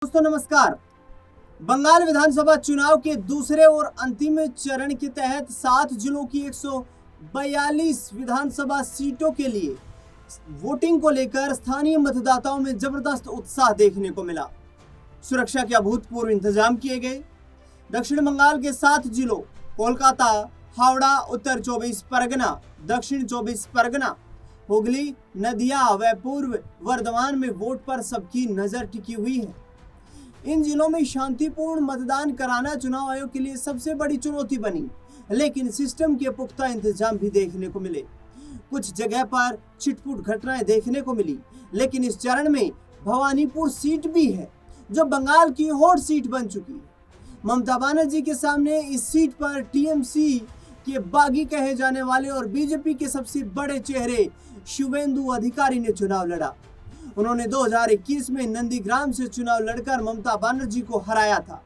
दोस्तों नमस्कार। बंगाल विधानसभा चुनाव के दूसरे और अंतिम चरण के तहत 7 जिलों की 142 विधानसभा सीटों के लिए वोटिंग को लेकर स्थानीय मतदाताओं में जबरदस्त उत्साह देखने को मिला। सुरक्षा के अभूतपूर्व इंतजाम किए गए। दक्षिण बंगाल के 7 जिलों कोलकाता, हावड़ा, उत्तर 24 परगना, दक्षिण 24 परगना, हुगली, नदिया व पूर्व वर्धमान में वोट पर सबकी नजर टिकी हुई है। इन जिलों में शांतिपूर्ण मतदान कराना चुनाव आयोग के लिए सबसे बड़ी चुनौती बनी, लेकिन सिस्टम के पुख्ता इंतजाम भी देखने को मिले। कुछ जगह पर छिटपुट घटनाएं देखने को मिली, लेकिन इस चरण में भवानीपुर सीट भी है जो बंगाल की हॉट सीट बन चुकी है। ममता बनर्जी के सामने इस सीट पर टीएमसी के बागी कहे जाने वाले और बीजेपी के सबसे बड़े चेहरे शुवेंदु अधिकारी ने चुनाव लड़ा। उन्होंने 2021 में नंदीग्राम से चुनाव लड़कर ममता बनर्जी को हराया था,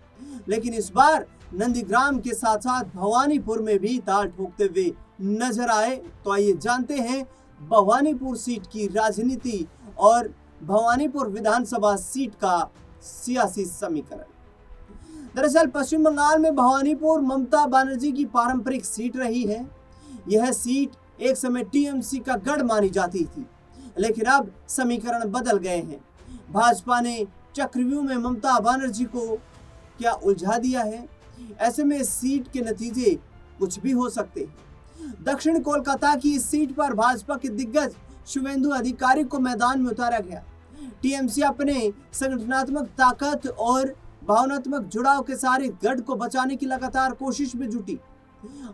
लेकिन इस बार नंदीग्राम के साथ साथ भवानीपुर में भी ताल ठोकते हुए नजर आए। तो आइए जानते हैं भवानीपुर सीट की राजनीति और भवानीपुर विधानसभा सीट का सियासी समीकरण। दरअसल पश्चिम बंगाल में भवानीपुर ममता बनर्जी की पारंपरिक सीट रही है। यह सीट एक समय टीएमसी का गढ़ मानी जाती थी, लेकिन अब समीकरण बदल गए हैं। भाजपा ने चक्रव्यूह में ममता बनर्जी को क्या उलझा दिया है। ऐसे में इस सीट के नतीजे कुछ भी हो सकते हैं। दक्षिण कोलकाता की इस सीट पर भाजपा के दिग्गज शुवेंदु अधिकारी को मैदान में उतारा गया। टीएमसी अपने संगठनात्मक ताकत और भावनात्मक जुड़ाव के सारे गढ़ को बचाने की लगातार कोशिश में जुटी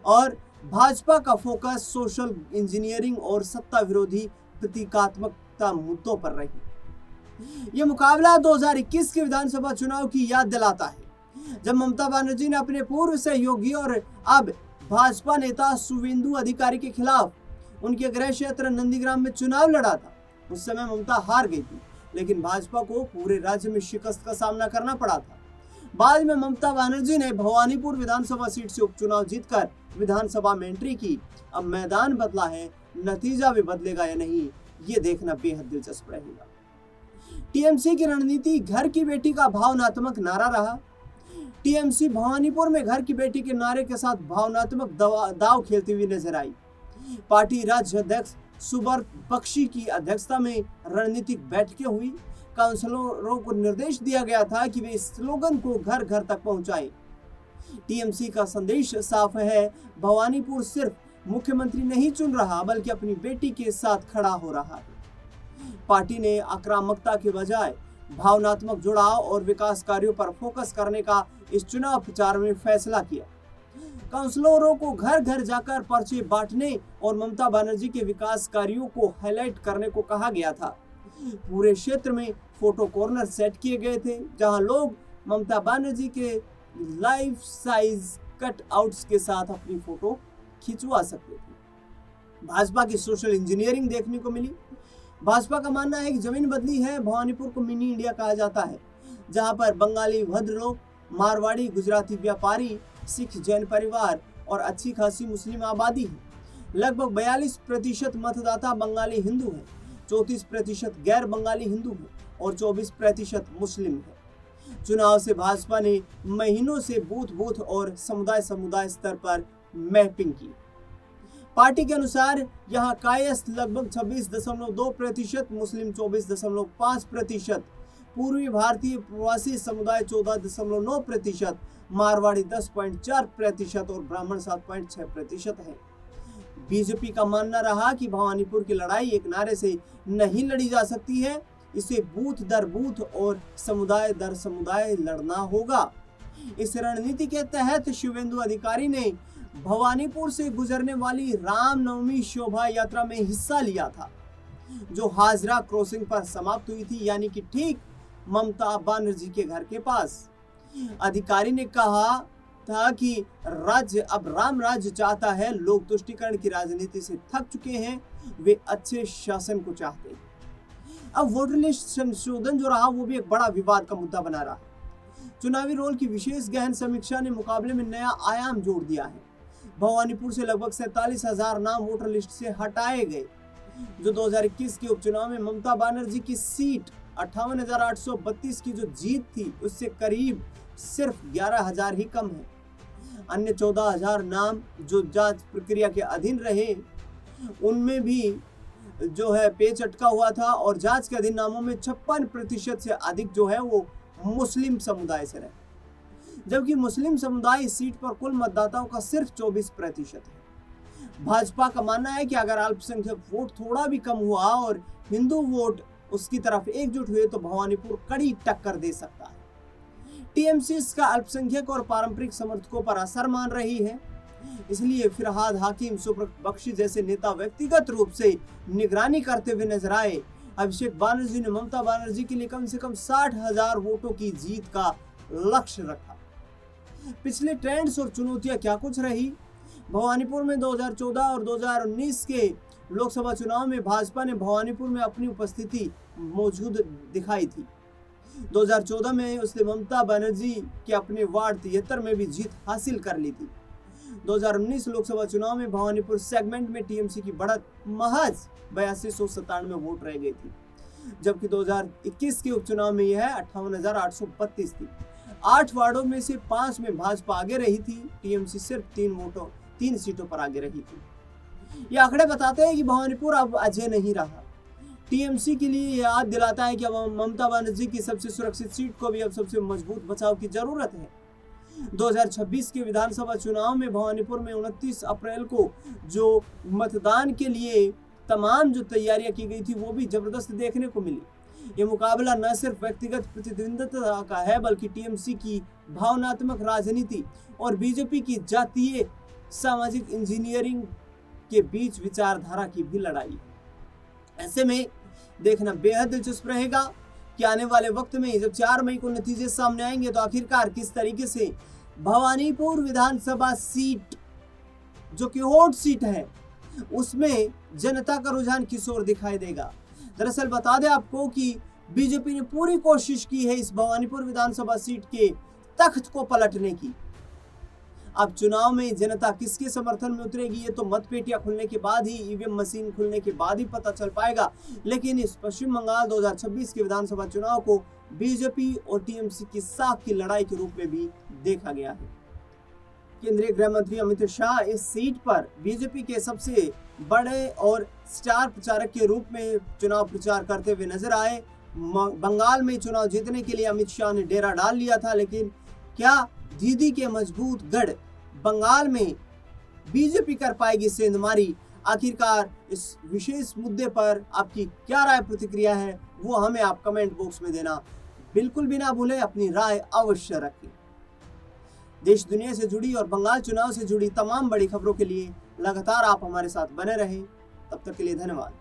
और भाजपा का फोकस सोशल इंजीनियरिंग और सत्ता विरोधी प्रतीकात्मकता मुद्दों पर रही। यह मुकाबला 2021 के विधानसभा चुनाव की याद दिलाता है, जब ममता बनर्जी ने अपने पूर्व सहयोगी और अब भाजपा नेता शुवेंदु अधिकारी के खिलाफ उनके गृह क्षेत्र नंदीग्राम में चुनाव लड़ा था। उस समय ममता हार गई थी, लेकिन भाजपा को पूरे राज्य में शिकस्त का सामना करना पड़ा था। बाद में ममता बनर्जी ने भवानीपुर विधानसभा सीट से उपचुनाव जीतकर विधानसभा में एंट्री की। अब मैदान बदला है, नतीजा भी बदलेगा या नहीं, ये देखना बेहद दिलचस्प रहेगा। टीएमसी की रणनीति घर की बेटी का भावनात्मक नारा रहा। टीएमसी भवानीपुर में घर की बेटी के नारे के साथ भावनात्मक दाव खेलती हुई नजर आई। पार्टी राज्य अध्यक्ष सुब्रत बख्शी की अध्यक्षता में रणनीतिक बैठकें हुई। काउंसलरों को निर्देश दिया गया था कि वे इस स्लोगन को घर घर तक पहुंचाएं। टीएमसी का संदेश साफ है, भवानीपुर सिर्फ मुख्यमंत्री नहीं चुन रहा, बल्कि अपनी बेटी के साथ खड़ा हो रहा है। पार्टी ने आक्रामकता के बजाय भावनात्मक जुड़ाव और विकास कार्यों पर फोकस करने का इस चुनाव प्रचार में फैसला किया। काउंसलरों को घर घर जाकर पर्चे बांटने और ममता बनर्जी के विकास कार्यों को हाईलाइट करने को कहा गया था। पूरे क्षेत्र में फोटो कॉर्नर सेट किए गए थे, जहां लोग ममता बनर्जी के लाइफ साइज कट आउट्स के साथ अपनी फोटो खिंचवा सकते थे। भाजपा की सोशल इंजीनियरिंग देखने को मिली। भाजपा का मानना है कि जमीन बदली है। भवानीपुर को मिनी इंडिया कहा जाता है, जहां पर बंगाली भद्र, मारवाड़ी, गुजराती व्यापारी, सिख, जैन परिवार और अच्छी खासी मुस्लिम आबादी है। लगभग 42% मतदाता बंगाली हिंदू है, 34% गैर बंगाली हिंदू है और 24% मुस्लिम है। चुनाव से भाजपा ने महीनों से बूथ और समुदाय स्तर पर मैपिंग की। पार्टी के अनुसार यहाँ कायस्थ लगभग 26.2%, मुस्लिम 24.5%, पूर्वी भारतीय प्रवासी समुदाय 14.9%, मारवाड़ी 10.4% और ब्राह्मण 7.6% है। बीजेपी का मानना रहा कि भवानीपुर की लड़ाई एक नारे से नहीं लड़ी जा सकती है, इसे बूथ दर बूथ और समुदाय दर समुदाय लड़ना होगा। इस रणनीति के तहत शुवेंदु अधिकारी ने भवानीपुर से गुजरने वाली रामनवमी शोभा यात्रा में हिस्सा लिया था, जो हाजरा क्रॉसिंग पर समाप्त हुई थी, यानी कि ठीक ममता बनर्जी के घर के पास। अधिकारी ने कहा था कि राज्य अब राम राज्य चाहता है, लोग तुष्टीकरण की राजनीति से थक चुके हैं, वे अच्छे शासन को चाहते हैं। अब वोटर लिस्ट संशोधन जो रहा वो भी एक बड़ा विवाद का मुद्दा बना रहा। चुनावी रोल की विशेष गहन समीक्षा ने मुकाबले में नया आयाम जोड़ दिया है। भवानीपुर से लगभग 47,000 नाम वोटर लिस्ट से हटाए गए, जो 2021 के उपचुनाव में ममता बनर्जी की सीट 58,832 की जो जीत थी उससे करीब सिर्फ 11,000 ही कम है। अन्य 14,000 नाम जो जांच प्रक्रिया के अधीन रहे उनमें भी जो है पेच अटका हुआ था और जांच के अधीन नामों में 56% से अधिक जो है वो मुस्लिम समुदाय से रहे, जबकि मुस्लिम समुदाय इस सीट पर कुल मतदाताओं का सिर्फ 24% है। भाजपा का मानना है कि अगर अल्पसंख्यक वोट थोड़ा भी कम हुआ और हिंदू वोट उसकी तरफ एकजुट हुए तो भवानीपुर कड़ी टक्कर दे सकता है। टीएमसी इसका अल्पसंख्यक और पारंपरिक समर्थकों पर असर मान रही है, इसलिए फिरहाद हाकिम, सुब्रत बख्शी जैसे नेता व्यक्तिगत रूप से निगरानी करते हुए नजर आए। अभिषेक बनर्जी ने ममता बनर्जी के लिए कम से कम 60,000 वोटों की जीत का लक्ष्य रखा। पिछले ट्रेंड्स और चुनौतियां क्या कुछ रही? भवानीपुर में 2014 और 2019 के लोकसभा चुनाव में भाजपा ने भवानीपुर में अपनी उपस्थिति मौजूद दिखाई थी। 2014 में उसने ममता बनर्जी के अपने वार्ड 73 में भी जीत हासिल कर ली थी। 2019 लोकसभा चुनाव में भवानीपुर सेगमेंट में टीएमसी की बढ़त महज 8297 वोट रह गई थी, जबकि 2021 के उपचुनाव में यह 58,832 थी। 8 वार्डों में से 5 में भाजपा आगे रही थी, टीएमसी सिर्फ 3 सीटों पर आगे रही थी। ये आंकड़े बताते हैं कि भवानीपुर अब अजय नहीं रहा। टीएमसी के लिए याद दिलाता है कि अब ममता बनर्जी की सबसे सुरक्षित सीट को भी अब सबसे मजबूत बचाव की जरूरत है। 2026 के विधानसभा चुनाव में भवानीपुर में 29 अप्रैल को जो मतदान के लिए तमाम जो तैयारियां की गई थी वो भी जबरदस्त देखने को मिली। ये मुकाबला न सिर्फ व्यक्तिगत प्रतिद्वंदिता का है बल्कि टीएमसी की भावनात्मक राजनीति और बीजेपी की जातीय सामाजिक इंजीनियरिंग के बीच विचारधारा की भी लड़ाई। ऐसे में देखना बेहद दिलचस्प रहेगा कि आने वाले वक्त में जब 4 मई को नतीजे सामने आएंगे तो आखिरकार किस तरीके से भवानीपुर विधानसभा सीट जो कि हॉट सीट है उसमें जनता का रुझान किस ओर दिखाई देगा। दरअसल बता दें आपको कि बीजेपी ने पूरी कोशिश की है इस भवानीपुर विधानसभा सीट के तख्त को पलटने की। अब चुनाव में जनता किसके समर्थन में उतरेगी ये तो मतपेटियां खुलने के बाद ही, ईवीएम मशीन खुलने के बाद ही पता चल पाएगा। लेकिन इस पश्चिम बंगाल 2026 के विधानसभा चुनाव को बीजेपी और टीएमसी की साख की लड़ाई के रूप में भी देखा गया है। केंद्रीय गृह मंत्री अमित शाह इस सीट पर बीजेपी के सबसे बड़े और स्टार प्रचारक के रूप में चुनाव प्रचार करते हुए नजर आए। बंगाल में चुनाव जीतने के लिए अमित शाह ने डेरा डाल लिया था, लेकिन क्या दीदी के मजबूत गढ़ बंगाल में बीजेपी कर पाएगी सेंधमारी? आखिरकार इस विशेष मुद्दे पर आपकी क्या राय प्रतिक्रिया है वो हमें आप कमेंट बॉक्स में देना बिल्कुल भी ना भूलें। अपनी राय अवश्य रखें। देश दुनिया से जुड़ी और बंगाल चुनाव से जुड़ी तमाम बड़ी खबरों के लिए लगातार आप हमारे साथ बने रहें। तब तक के लिए धन्यवाद।